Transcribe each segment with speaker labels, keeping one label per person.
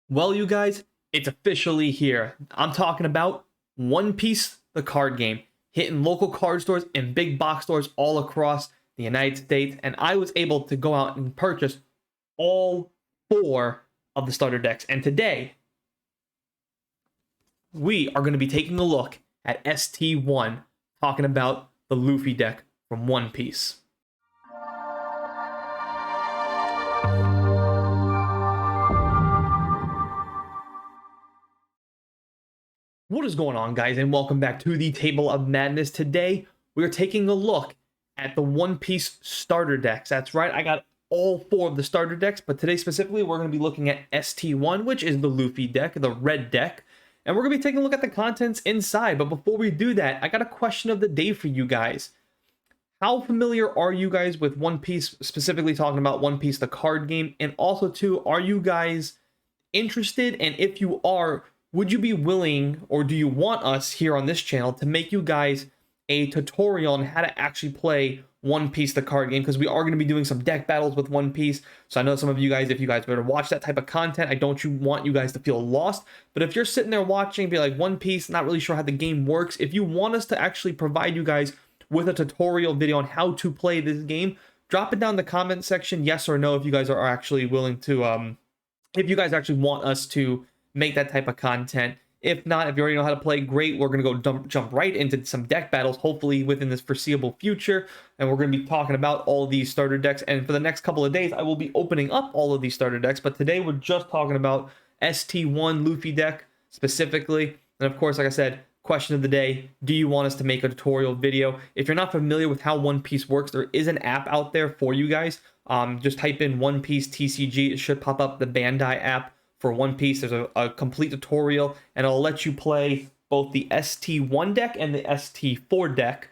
Speaker 1: Well, you guys, it's officially here. I'm talking about One Piece, the card game, hitting local card stores and big box stores all across the United States. And I was able to go out and purchase all 4 of the starter decks. And today, we are going to be taking a look at ST01, talking about the Luffy deck from One Piece. What is going on, guys, and welcome back to the Table of Madness. Today, we are taking a look at the One Piece starter decks. That's right, I got all 4 of the starter decks, but today specifically, we're going to be looking at ST1, which is the Luffy deck, the red deck, and we're going to be taking a look at the contents inside. But before we do that, I got a question of the day for you guys. How familiar are you guys with One Piece, specifically talking about One Piece, the card game? And also, too, are you guys interested? And if you are, would you be willing, or do you want us here on this channel to make you guys a tutorial on how to actually play One Piece, the card game? Because we are going to be doing some deck battles with One Piece. So I know some of you guys, if you guys were to watch that type of content, I don't want you guys to feel lost. But if you're sitting there watching, be like, One Piece, not really sure how the game works. If you want us to actually provide you guys with a tutorial video on how to play this game, drop it down in the comment section, yes or no, if you guys are actually willing to, if you guys actually want us to make that type of content. If not, if you already know how to play, great. We're going to go jump right into some deck battles, hopefully within this foreseeable future. And we're going to be talking about all these starter decks. And for the next couple of days, I will be opening up all of these starter decks. But today, we're just talking about ST1 Luffy deck specifically. And of course, like I said, question of the day, do you want us to make a tutorial video? If you're not familiar with how One Piece works, there is an app out there for you guys. Just type in One Piece TCG. It should pop up the Bandai app for One Piece. There's a complete tutorial, and it'll let you play both the ST1 deck and the ST4 deck,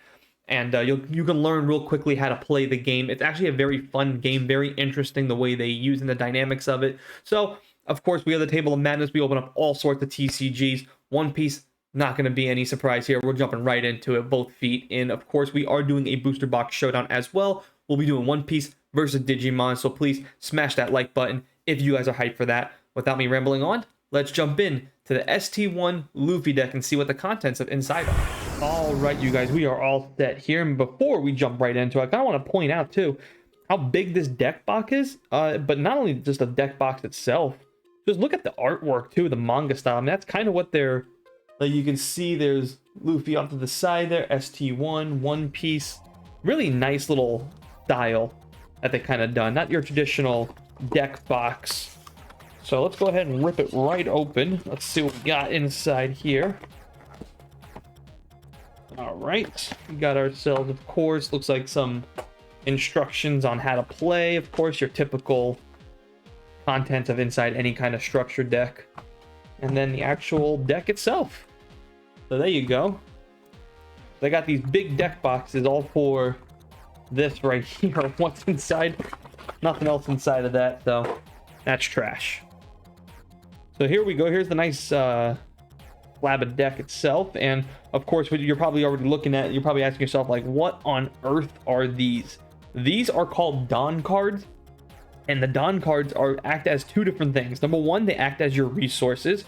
Speaker 1: and you can learn real quickly how to play the game. It's actually a very fun game, very interesting the way they use and the dynamics of it. So, of course, we have the Table of Madness. We open up all sorts of TCGs. One Piece, not going to be any surprise here. We're jumping right into it, both feet in. Of course, we are doing a booster box showdown as well. We'll be doing One Piece versus Digimon, so please smash that like button if you guys are hyped for that. Without me rambling on, let's jump in to the ST1 Luffy deck and see what the contents of inside are. All right, you guys, we are all set here. And before we jump right into it, I kind of want to point out, too, how big this deck box is. But not only just the deck box itself, just look at the artwork, too, the manga style. I mean, that's kind of what they're... Like, you can see there's Luffy off to the side there, ST1, One Piece. Really nice little style that they kind of done. Not your traditional deck box. So let's go ahead and rip it right open. Let's see what we got inside here. All right, we got ourselves, of course, looks like some instructions on how to play. Of course, your typical content of inside any kind of structured deck. And then the actual deck itself. So there you go. They got these big deck boxes all for this right here. What's inside? Nothing else inside of that, so that's trash. So here we go. Here's the nice slab of deck itself. And of course, what you're probably already looking at, you're probably asking yourself, like, what on earth are these? These are called Dawn cards. And the Dawn cards act as 2 different things. Number 1, they act as your resources.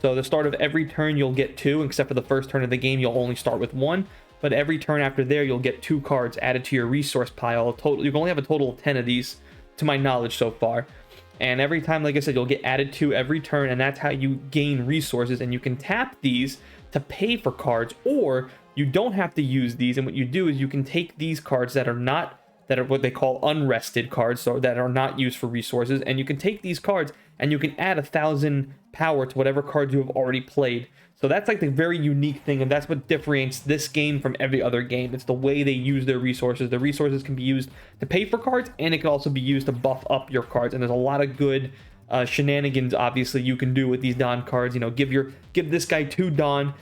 Speaker 1: So the start of every turn, you'll get 2, except for the first turn of the game, you'll only start with 1. But every turn after there, you'll get 2 cards added to your resource pile. You can only have a total of 10 of these, to my knowledge so far. And every time, like I said, you'll get added to every turn, and that's how you gain resources. And you can tap these to pay for cards, or you don't have to use these. And what you do is you can take these cards that are what they call unrested cards, so that are not used for resources, and you can take these cards and you can add 1,000 power to whatever cards you have already played. So that's like the very unique thing, and that's what differentiates this game from every other game. It's the way they use their resources. The resources can be used to pay for cards, and it can also be used to buff up your cards. And there's a lot of good shenanigans, obviously, you can do with these Dawn cards. You know, give this guy 2 Dawn.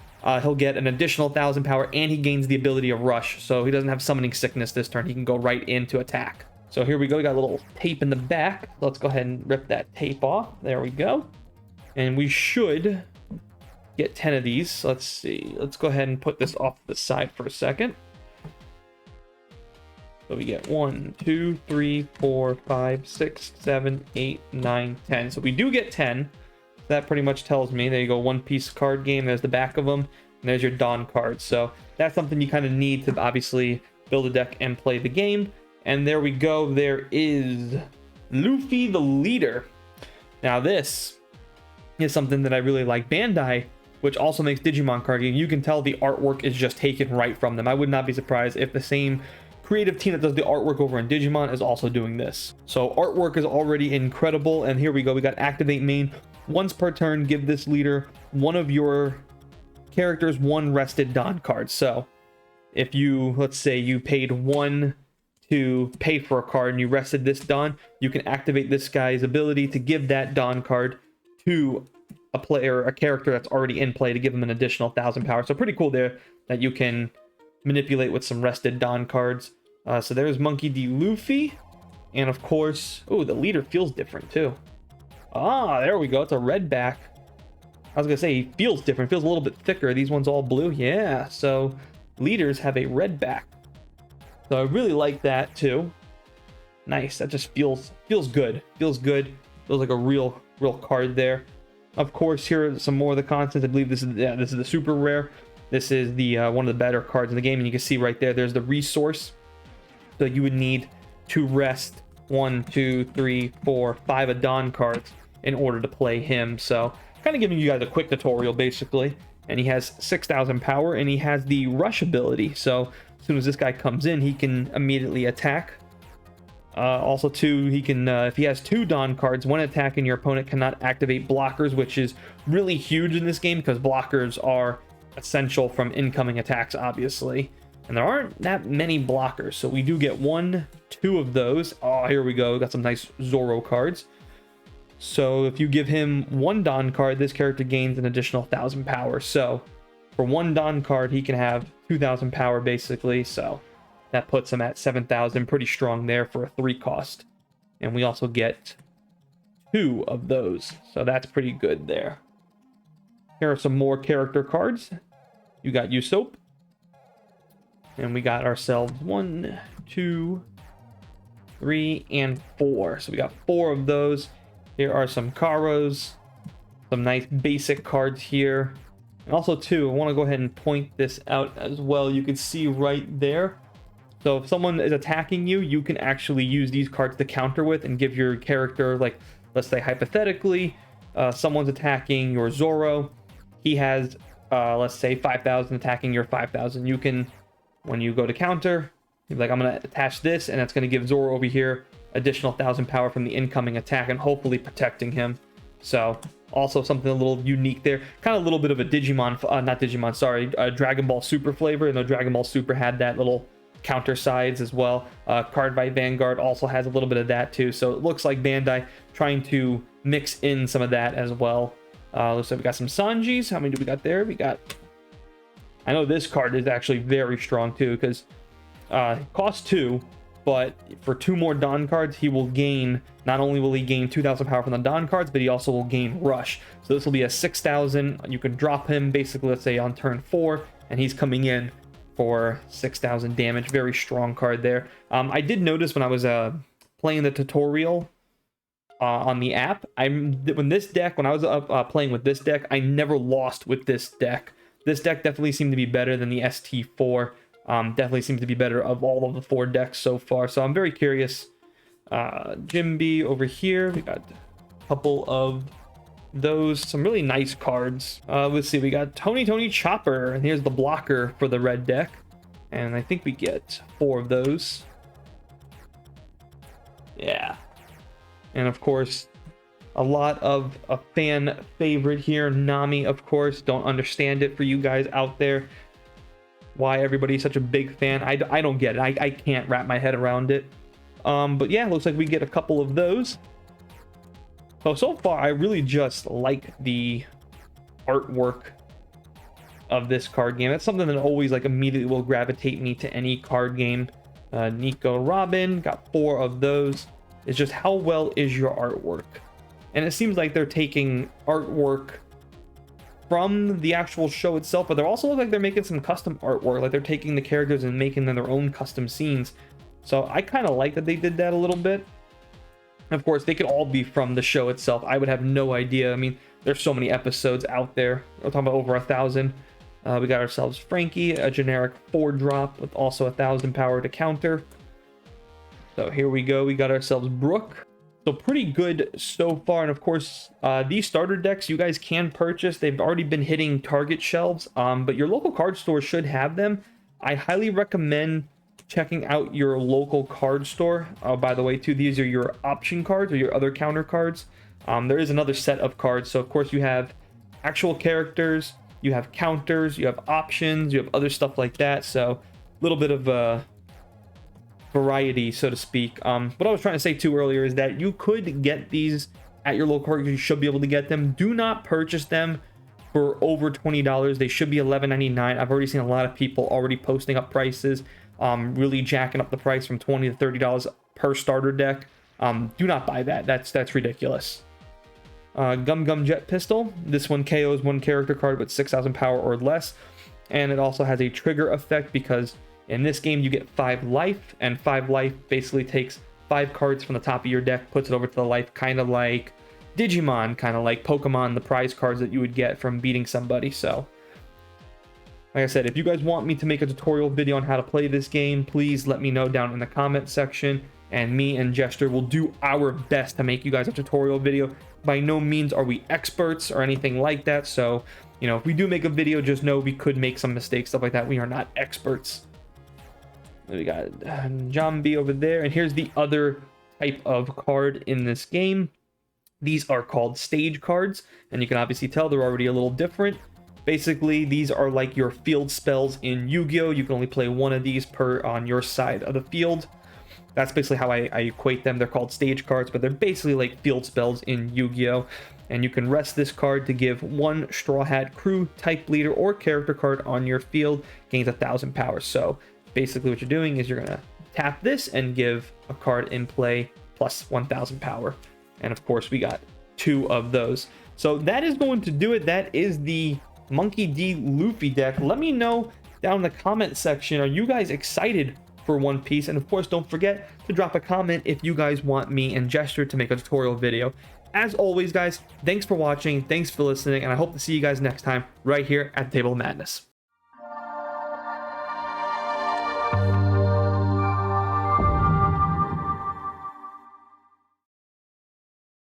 Speaker 1: He'll get an additional 1,000 power, and he gains the ability of Rush. So he doesn't have summoning sickness this turn. He can go right into attack. So here we go. We got a little tape in the back. Let's go ahead and rip that tape off. There we go. And we should get 10 of these. Let's see. Let's go ahead and put this off to the side for a second. So we get 1, 2, 3, 4, 5, 6, 7, 8, 9, 10. So we do get 10. that pretty much tells me. There you go, One Piece card game. There's the back of them, and there's your Dawn cards. So that's something you kind of need to obviously build a deck and play the game. And there we go. There is Luffy the leader. Now this is something that I really like. Bandai, which also makes Digimon card game, you can tell the artwork is just taken right from them. I would not be surprised if the same creative team that does the artwork over in Digimon is also doing this. So artwork is already incredible, and here we go. We got activate main. Once per turn, give this leader one of your characters one rested Dawn card. So if you, let's say you paid 1 to pay for a card and you rested this Dawn, you can activate this guy's ability to give that Dawn card to a player, a character that's already in play, to give them an additional 1,000 power. So pretty cool there that you can manipulate with some rested Dawn cards. So there's Monkey D. Luffy. And of course, oh, the leader feels different too. Ah, there we go. It's a red back. I was gonna say he feels different. Feels a little bit thicker. These ones all blue. Yeah, so leaders have a red back. So I really like that too. Nice. That just feels good. Feels good. Feels like a real card there. Of course, here are some more of the constants. I believe this is the super rare. This is the one of the better cards in the game, and you can see right there. There's the resource. So you would need to rest 1, 2, 3, 4, 5 Dawn cards in order to play him. So kind of giving you guys a quick tutorial basically. And he has 6,000 power, and he has the rush ability. So as soon as this guy comes in, he can immediately attack. Also too, he can if he has 2 Dawn cards, when attacking, your opponent cannot activate blockers, which is really huge in this game because blockers are essential from incoming attacks, obviously. And there aren't that many blockers, so we do get 1, 2 of those. Oh, here we go. Got some nice Zoro cards. So if you give him 1 Dawn card, this character gains an additional 1,000 power. So for 1 Dawn card, he can have 2,000 power basically. So that puts him at 7,000. Pretty strong there for a 3 cost. And we also get 2 of those. So that's pretty good there. Here are some more character cards. You got Usopp. And we got ourselves 1, 2, 3, and 4. So we got 4 of those. Here are some Karos. Some nice basic cards here. And also too, I want to go ahead and point this out as well. You can see right there. So if someone is attacking you, you can actually use these cards to counter with and give your character, like, let's say hypothetically, someone's attacking your Zoro. He has, let's say 5,000 attacking your 5,000. You can, when you go to counter, you're like, I'm going to attach this, and that's going to give Zoro over here additional 1,000 power from the incoming attack and hopefully protecting him. So also something a little unique there. Kind of a little bit of a Digimon, not Digimon, sorry, Dragon Ball Super flavor. You know, Dragon Ball Super had that little counter sides as well. Card by Vanguard also has a little bit of that too. So it looks like Bandai trying to mix in some of that as well. Looks like we got some Sanjis. How many do we got there? We got, I know this card is actually very strong too, because it costs 2, but for 2 more Dawn cards, he will gain, not only will he gain 2,000 power from the Dawn cards, but he also will gain Rush. So this will be a 6,000. You can drop him basically, let's say on turn 4, and he's coming in for 6,000 damage. Very strong card there. I did notice when I was playing the tutorial on the app, when I was playing with this deck, I never lost with this deck. This deck definitely seemed to be better than the ST4. Definitely seems to be better of all of the 4 decks so far. So I'm very curious. Jimby over here. We got a couple of those. Some really nice cards. Let's see. We got Tony Chopper. And here's the blocker for the red deck. And I think we get 4 of those. Yeah. And of course, a lot of a fan favorite here, Nami, of course. Don't understand it for you guys out there, why everybody's such a big fan. I don't get it. I can't wrap my head around it. But yeah, looks like we get a couple of those. So far, I really just like the artwork of this card game. That's something that always like immediately will gravitate me to any card game. Nico Robin, got 4 of those. It's just how well is your artwork? And it seems like they're taking artwork from the actual show itself, but they also look like they're making some custom artwork, like they're taking the characters and making them their own custom scenes. So I kind of like that they did that a little bit. Of course, they could all be from the show itself. I would have no idea. I mean, There's so many episodes out there. We're talking about over 1,000. We got ourselves Frankie, a generic 4-drop with also 1,000 power to counter. So here we go. We got ourselves Brooke. So pretty good so far. And of course, these starter decks you guys can purchase. They've already been hitting Target shelves, but your local card store should have them. I highly recommend checking out your local card store. By the way, too, these are your option cards or your other counter cards. There is another set of cards. So of course you have actual characters, you have counters, you have options, you have other stuff like that. So a little bit of variety, so to speak. What I was trying to say too earlier is that you could get these at your local card. You should be able to get them. Do not purchase them for over $20. They should be $11.99. I've already seen a lot of people already posting up prices, really jacking up the price from $20 to $30 per starter deck. Do not buy that. That's ridiculous. Gum Gum Jet Pistol. This one KOs one character card with 6,000 power or less, and it also has a trigger effect because in this game you get 5 life, and 5 life basically takes 5 cards from the top of your deck, puts it over to the life, kind of like Digimon, kind of like Pokemon, the prize cards that you would get from beating somebody. So like I said, if you guys want me to make a tutorial video on how to play this game, please let me know down in the comment section, and me and Jester will do our best to make you guys a tutorial video. By no means are we experts or anything like that, so you know, if we do make a video, just know we could make some mistakes, stuff like that. We are not experts. We got John B over there, and here's the other type of card in this game. These are called stage cards, and you can obviously tell they're already a little different. Basically, these are like your field spells in Yu-Gi-Oh! You can only play one of these per on your side of the field. That's basically how I equate them. They're called stage cards, but they're basically like field spells in Yu-Gi-Oh! And you can rest this card to give one Straw Hat Crew type leader or character card on your field, gains 1,000 power. So basically what you're doing is you're going to tap this and give a card in play plus 1,000 power. And of course, we got 2 of those. So that is going to do it. That is the Monkey D. Luffy deck. Let me know down in the comment section, are you guys excited for One Piece? And of course, don't forget to drop a comment if you guys want me and Jester to make a tutorial video. As always, guys, thanks for watching, thanks for listening, and I hope to see you guys next time right here at the Table of Madness.